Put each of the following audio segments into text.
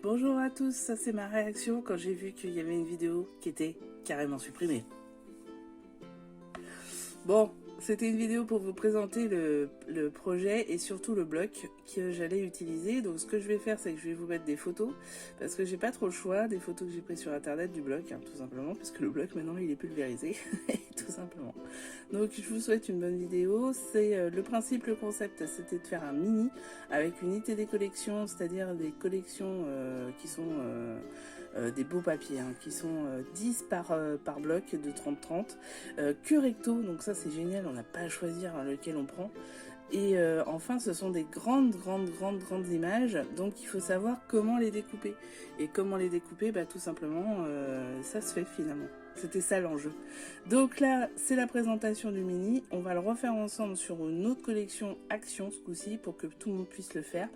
Bonjour à tous, ça c'est ma réaction quand j'ai vu qu'il y avait une vidéo qui était carrément supprimée. Bon, c'était une vidéo pour vous présenter le projet et surtout le bloc que j'allais utiliser. Donc ce que je vais faire, c'est que je vais vous mettre des photos, parce que j'ai pas trop le choix, des photos que j'ai prises sur internet du bloc, tout simplement, puisque le bloc maintenant il est pulvérisé, tout simplement. Donc je vous souhaite une bonne vidéo. C'est le principe, le concept, c'était de faire un mini avec une ITD collection, c'est-à-dire des collections qui sont des beaux papiers, qui sont 10 par bloc de 30-30, que recto, donc ça c'est génial, on n'a pas à choisir lequel on prend. Et enfin, ce sont des grandes images, donc il faut savoir comment les découper. Et comment les découper, bah, tout simplement, ça se fait finalement. C'était ça l'enjeu. Donc là, c'est la présentation du mini. On va le refaire ensemble sur une autre collection Action ce coup-ci pour que tout le monde puisse le faire.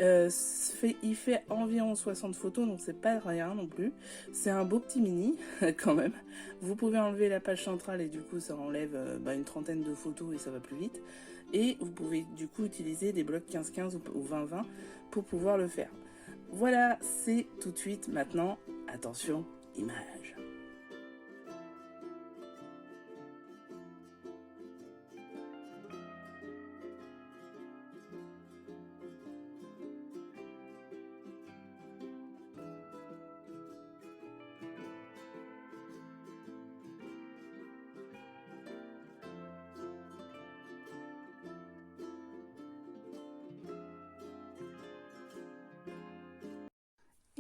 Il fait environ 60 photos, donc c'est pas rien non plus. C'est un beau petit mini quand même. Vous pouvez enlever la page centrale et du coup ça enlève une trentaine de photos et ça va plus vite. Et vous pouvez du coup utiliser des blocs 15-15 ou 20-20 pour pouvoir le faire. Voilà, c'est tout de suite maintenant. Attention, image.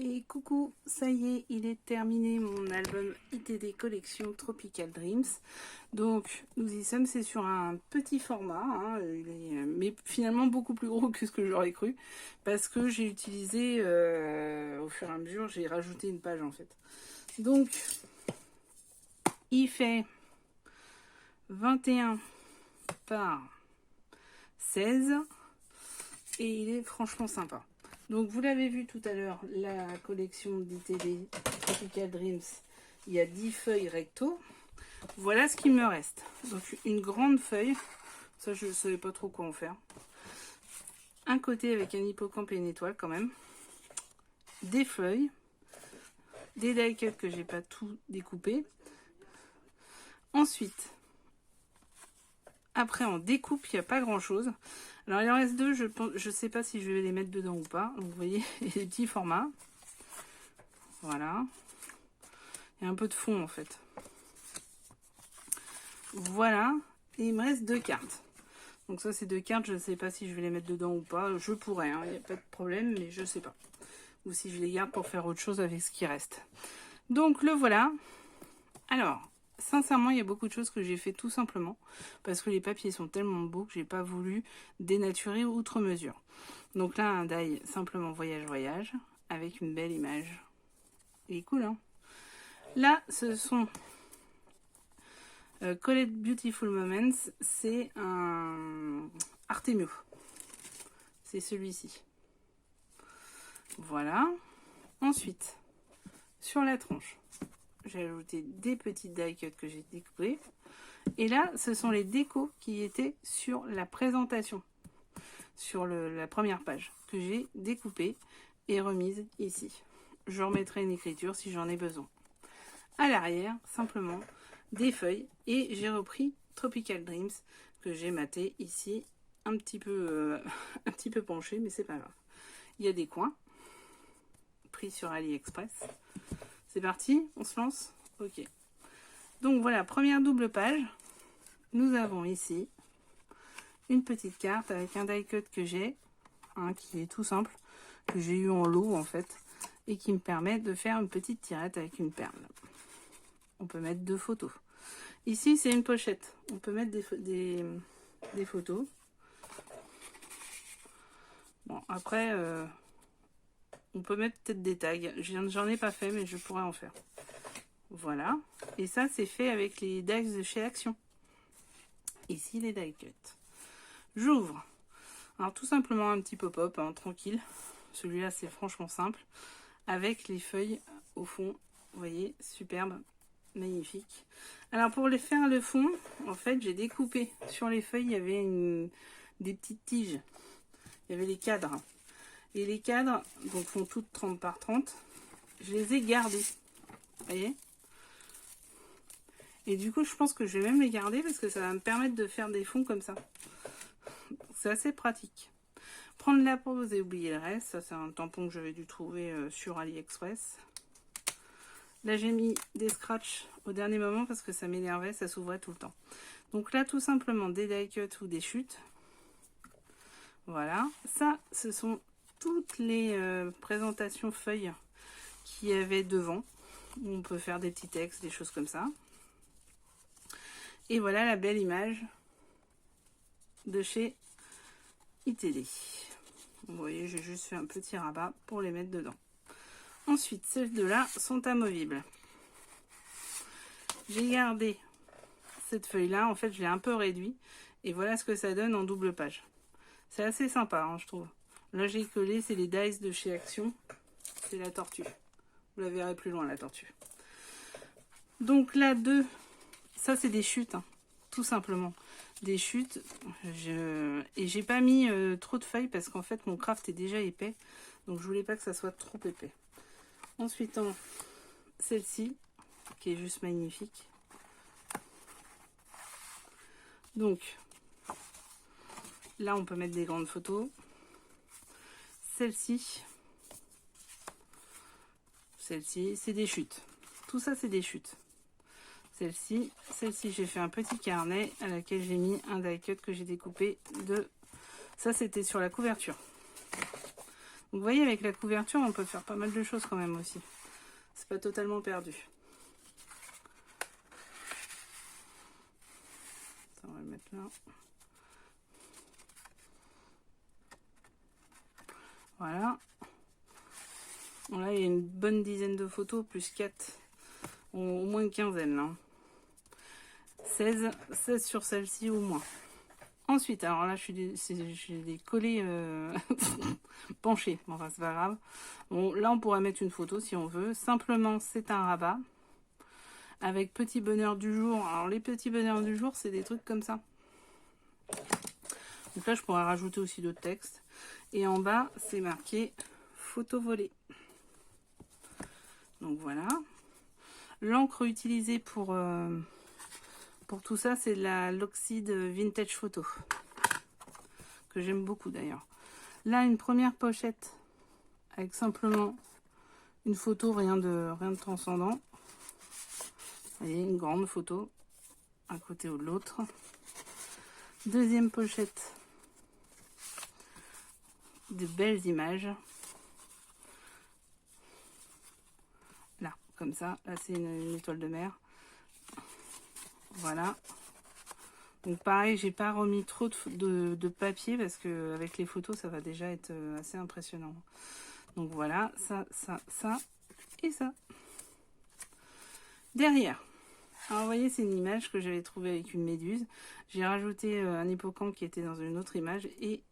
Et coucou, ça y est, il est terminé mon album ITD Collection Tropical Dreams. Donc nous y sommes, c'est sur un petit format, mais finalement beaucoup plus gros que ce que j'aurais cru, parce que j'ai utilisé, au fur et à mesure, j'ai rajouté une page en fait. Donc il fait 21 par 16 et il est franchement sympa. Donc vous l'avez vu tout à l'heure, la collection d'ITD Tropical Dreams, il y a 10 feuilles recto. Voilà ce qu'il me reste. Donc une grande feuille, ça je ne savais pas trop quoi en faire. Un côté avec un hippocampe et une étoile quand même. Des feuilles, des die cuts que j'ai pas tout découpé. Ensuite, après en découpe, il n'y a pas grand chose. Alors il en reste deux, je sais pas si je vais les mettre dedans ou pas. Donc vous voyez, les petits formats. Voilà. Il y a un peu de fond en fait. Voilà. Et il me reste deux cartes. Donc ça c'est deux cartes, je ne sais pas si je vais les mettre dedans ou pas. Je pourrais, il n'y a pas de problème, mais je sais pas. Ou si je les garde pour faire autre chose avec ce qui reste. Donc le voilà. Alors, sincèrement, il y a beaucoup de choses que j'ai fait tout simplement parce que les papiers sont tellement beaux que j'ai pas voulu dénaturer outre mesure. Donc là, un die simplement voyage avec une belle image. Il est cool, hein. Là, ce sont Collect Beautiful Moments. C'est un Artemio. C'est celui-ci. Voilà. Ensuite, sur la tronche, j'ai ajouté des petites die cuts que j'ai découpées. Et là, ce sont les décos qui étaient sur la présentation, sur la première page, que j'ai découpées et remises ici. Je remettrai une écriture si j'en ai besoin. À l'arrière, simplement, des feuilles. Et j'ai repris Tropical Dreams, que j'ai maté ici, un petit peu penché, mais c'est pas grave. Il y a des coins, pris sur AliExpress. C'est parti, on se lance? Ok. Donc voilà, première double page. Nous avons ici une petite carte avec un die cut que j'ai, qui est tout simple, que j'ai eu en lot en fait, et qui me permet de faire une petite tirette avec une perle. On peut mettre deux photos. Ici, c'est une pochette. On peut mettre des photos. Bon, après, on peut mettre peut-être des tags. J'en ai pas fait, mais je pourrais en faire. Voilà. Et ça, c'est fait avec les die de chez Action. Ici, les die cuts. J'ouvre. Alors, tout simplement un petit pop-up, tranquille. Celui-là, c'est franchement simple. Avec les feuilles au fond. Vous voyez, superbe. Magnifique. Alors, pour les faire le fond, en fait, j'ai découpé. Sur les feuilles, il y avait des petites tiges. Il y avait les cadres. Et les cadres, donc font toutes 30 par 30. Je les ai gardés. Vous voyez? Et du coup, je pense que je vais même les garder parce que ça va me permettre de faire des fonds comme ça. C'est assez pratique. Prendre la pause et oublier le reste. Ça, c'est un tampon que j'avais dû trouver sur AliExpress. Là, j'ai mis des scratchs au dernier moment parce que ça m'énervait, ça s'ouvrait tout le temps. Donc là, tout simplement, des die cuts ou des chutes. Voilà. Ça, ce sont toutes les présentations feuilles qu'il y avait devant. On peut faire des petits textes, des choses comme ça. Et voilà la belle image de chez ITD. Vous voyez, j'ai juste fait un petit rabat pour les mettre dedans. Ensuite, ces deux-là sont amovibles. J'ai gardé cette feuille-là. En fait, je l'ai un peu réduit. Et voilà ce que ça donne en double page. C'est assez sympa, hein, je trouve. Là, j'ai collé, c'est les Dice de chez Action. C'est la tortue. Vous la verrez plus loin, la tortue. Donc là, ça, c'est des chutes, hein, tout simplement. Des chutes. Et j'ai pas mis trop de feuilles parce qu'en fait, mon craft est déjà épais. Donc, je voulais pas que ça soit trop épais. Ensuite, celle-ci, qui est juste magnifique. Donc, là, on peut mettre des grandes photos. Celle-ci, c'est des chutes. Tout ça, c'est des chutes. Celle-ci, j'ai fait un petit carnet à laquelle j'ai mis un die cut que j'ai découpé de... Ça, c'était sur la couverture. Donc, vous voyez, avec la couverture, on peut faire pas mal de choses quand même aussi. C'est pas totalement perdu. Ça, on va le mettre là. Voilà. Bon, là, il y a une bonne dizaine de photos, plus 4. Au moins une quinzaine, là. 16 sur celle-ci au moins. Ensuite, alors là, j'ai des collés penchés. Bon, enfin, c'est pas grave. Bon, là, on pourrait mettre une photo si on veut. Simplement, c'est un rabat. Avec petit bonheur du jour. Alors, les petits bonheurs du jour, c'est des trucs comme ça. Donc là, je pourrais rajouter aussi d'autres textes. Et en bas, c'est marqué photo volée. Donc voilà. L'encre utilisée pour tout ça, c'est de l'oxyde vintage photo. Que j'aime beaucoup d'ailleurs. Là, une première pochette avec simplement une photo, rien de transcendant. Vous voyez, une grande photo, un côté ou de l'autre. Deuxième pochette, de belles images. Là, comme ça. Là, c'est une étoile de mer. Voilà. Donc pareil, j'ai pas remis trop de papier parce que avec les photos, ça va déjà être assez impressionnant. Donc voilà, ça et ça. Derrière. Alors vous voyez, c'est une image que j'avais trouvée avec une méduse. J'ai rajouté un hippocampe qui était dans une autre image et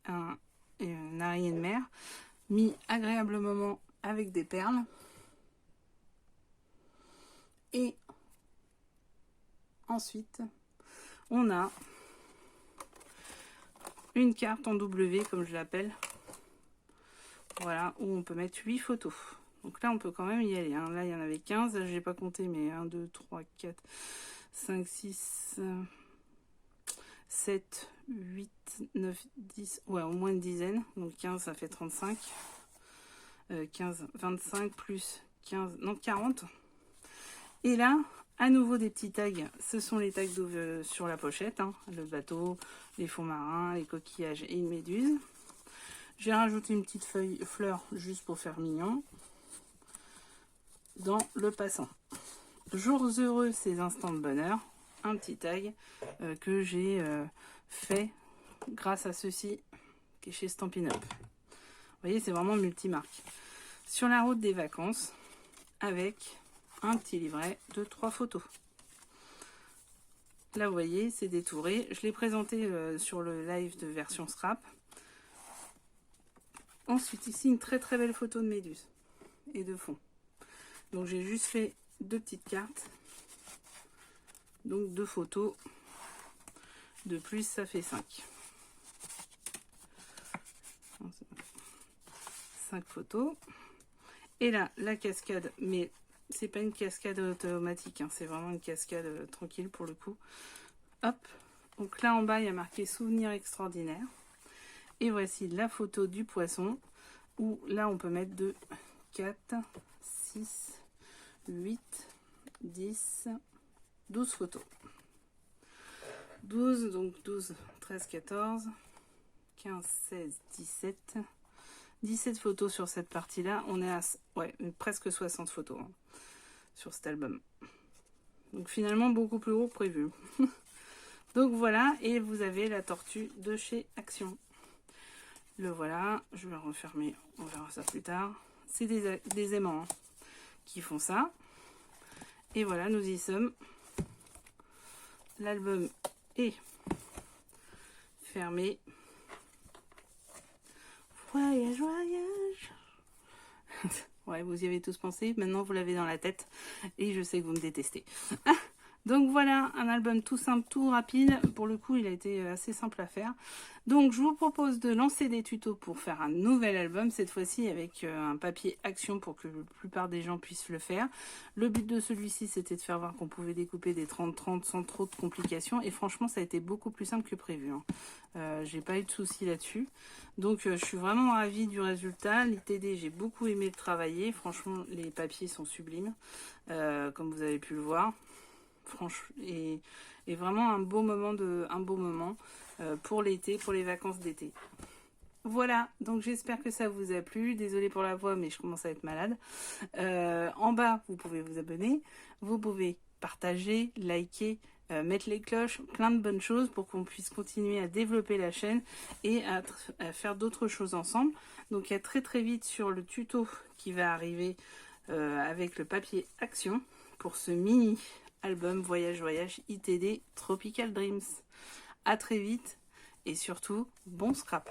une araignée de mer mis agréablement avec des perles. Et ensuite, on a une carte en W, comme je l'appelle. Voilà, où on peut mettre 8 photos. Donc là, on peut quand même y aller. Hein. Là, il y en avait 15. Je n'ai pas compté, mais 1, 2, 3, 4, 5, 6, 7, 8, 9, 10. Ouais, au moins une dizaine. Donc 15, ça fait 35. 15, 25 plus 15, non, 40. Et là, à nouveau des petits tags. Ce sont les tags sur la pochette. Hein. Le bateau, les fonds marins, les coquillages et une méduse. J'ai rajouté une petite fleur juste pour faire mignon. Dans le passant. Jours heureux, ces instants de bonheur. Un petit tag que j'ai fait grâce à ceci qui est chez Stampin' Up. Vous voyez, c'est vraiment multimarque. Sur la route des vacances avec un petit livret de 3 photos. Là, vous voyez, c'est détouré. Je l'ai présenté sur le live de version scrap. Ensuite, ici, une très très belle photo de méduse et de fond. Donc, j'ai juste fait 2 petites cartes. Donc, 2 photos. De plus, ça fait 5. 5 photos. Et là, la cascade, mais c'est pas une cascade automatique, hein, c'est vraiment une cascade tranquille pour le coup. Hop, donc là en bas, il y a marqué souvenir extraordinaire. Et voici la photo du poisson, où là on peut mettre 2, 4, 6, 8, 10, 12 photos. 12, donc 12, 13, 14, 15, 16, 17, 17 photos sur cette partie-là. On est à presque 60 photos hein, sur cet album. Donc finalement beaucoup plus gros que prévu. Donc voilà, et vous avez la tortue de chez Action. Le voilà, je vais le refermer, on verra ça plus tard. C'est des aimants hein, qui font ça. Et voilà, nous y sommes. L'album est fermé. Voyage, voyage. Ouais, vous y avez tous pensé. Maintenant, vous l'avez dans la tête. Et je sais que vous me détestez. Donc voilà, un album tout simple, tout rapide. Pour le coup, il a été assez simple à faire. Donc je vous propose de lancer des tutos pour faire un nouvel album, cette fois-ci avec un papier Action pour que la plupart des gens puissent le faire. Le but de celui-ci, c'était de faire voir qu'on pouvait découper des 30-30 sans trop de complications. Et franchement, ça a été beaucoup plus simple que prévu. Hein. J'ai pas eu de soucis là-dessus. Donc je suis vraiment ravie du résultat. L'ITD, j'ai beaucoup aimé le travailler. Franchement, les papiers sont sublimes, comme vous avez pu le voir. Franchement, et vraiment un beau moment pour l'été, pour les vacances d'été. Voilà, donc j'espère que ça vous a plu. Désolée pour la voix, mais je commence à être malade. En bas, vous pouvez vous abonner, vous pouvez partager, liker, mettre les cloches, plein de bonnes choses pour qu'on puisse continuer à développer la chaîne et à faire d'autres choses ensemble. Donc à très très vite sur le tuto qui va arriver avec le papier Action pour ce mini album Voyage Voyage ITD Tropical Dreams. À très vite et surtout, bon scrap!